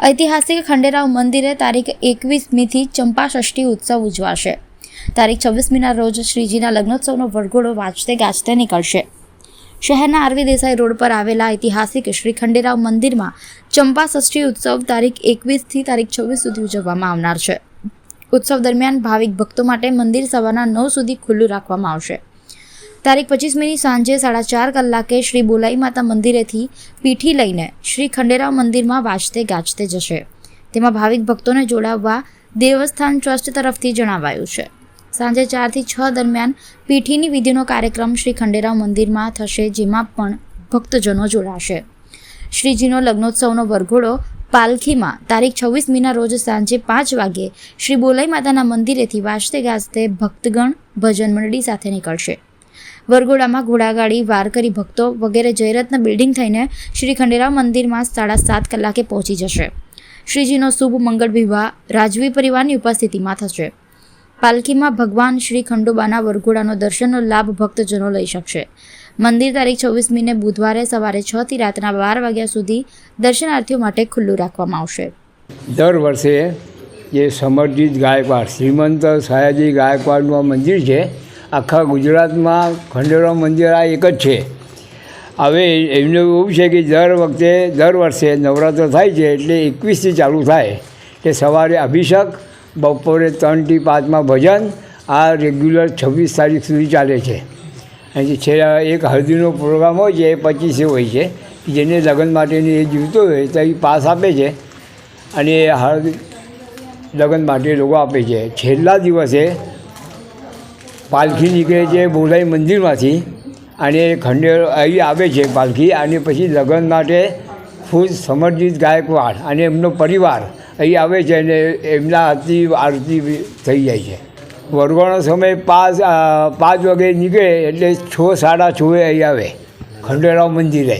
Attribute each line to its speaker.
Speaker 1: ઐતિહાસિક ખંડેરાવ મંદિરે તારીખ 21મીથી ચંપા ષષ્ઠી ઉત્સવ ઉજવાશે। તારીખ 26મીના રોજ શ્રીજીના લગ્નોત્સવનો વરઘોડો વાજતે ગાજતે નીકળશે। શહેરના આરવી દેસાઈ રોડ પર આવેલા ઐતિહાસિક શ્રી ખંડેરાવ મંદિરમાં ચંપા ષષ્ઠી ઉત્સવ તારીખ 21થી તારીખ 26 સુધી ઉજવવામાં આવનાર છે। ઉત્સવ દરમિયાન ભાવિક ભક્તો માટે મંદિર સવારના 9 સુધી ખુલ્લું રાખવામાં આવશે। તારીખ 25મીની સાંજે 4:30 કલાકે શ્રી બોલાઈ માતા મંદિરેથી પીઠી લઈને શ્રી ખંડેરાવ મંદિરમાં વાજતે ગાજતે જશે। તેમાં ભાવિક ભક્તોને જોડાવવા દેવસ્થાન ટ્રસ્ટ તરફથી જણાવાયું છે। સાંજે 4 થી 6 દરમિયાન પીઠીની વિધિનો કાર્યક્રમ શ્રી ખંડેરાવ મંદિરમાં થશે, જેમાં પણ ભક્તજનો જોડાશે। શ્રીજીનો લગ્નોત્સવનો વરઘોડો પાલખીમાં તારીખ 26મીના રોજ સાંજે 5 વાગ્યે શ્રી બોલાઈ માતાના મંદિરેથી વાજતે ગાજતે ભક્તગણ ભજન મંડળી સાથે નીકળશે। વરઘોડામાં ઘોડાગાડી, વારકરી ભક્તો વગેરે જયરત્ન બિલ્ડિંગ થઈને શ્રી ખંડેરાવ મંદિરમાં 7:30 કલાકે પહોંચી જશે। શ્રીજીનો શુભ મંગળ વિવાહ રાજવી પરિવારની ઉપસ્થિતિમાં થશે। પાલખીમાં ભગવાન શ્રી ખંડોબાના વરઘોડાનો દર્શનનો લાભ ભક્તજનો લઈ શકશે। મંદિર તારીખ 26મીને બુધવારે સવારે 6 થી રાતના 12 વાગ્યા સુધી દર્શનાર્થીઓ માટે ખુલ્લું રાખવામાં આવશે।
Speaker 2: દર વર્ષે જે સમરજીત ગાયકવાડ, શ્રીમંત સયાજી ગાયકવાડનું આ મંદિર છે, આખા ગુજરાતમાં ખંડેરાવ મંદિર આ એક જ છે। હવે એમને એવું છે કે દર વર્ષે નવરાત્ર થાય છે એટલે 21થી ચાલુ થાય કે સવારે અભિષેક, બપોરે 3 થી 5માં ભજન, આ રેગ્યુલર 26 તારીખ સુધી ચાલે છે। અને છેલ્લા એક હળદીનો પ્રોગ્રામ હોય છે, એ 25 હોય છે, જેને લગ્ન માટેની એ જીવતો હોય તો એ પાસ આપે છે અને લગ્ન માટે લોકો આપે છે। છેલ્લા દિવસે પાલખી નીકળે છે બોલાઈ મંદિરમાંથી અને અહીં આવે છે પાલખી, અને પછી લગ્ન માટે ખુદ સમરજીત ગાયકવાડ અને એમનો પરિવાર અહીં આવે છે અને એમના હાથથી આરતી થઈ જાય છે। વરઘોડાનો સમય 5 વાગે નીકળે એટલે 6, 6:30 અહીં આવે ખંડેરાવ મંદિરે।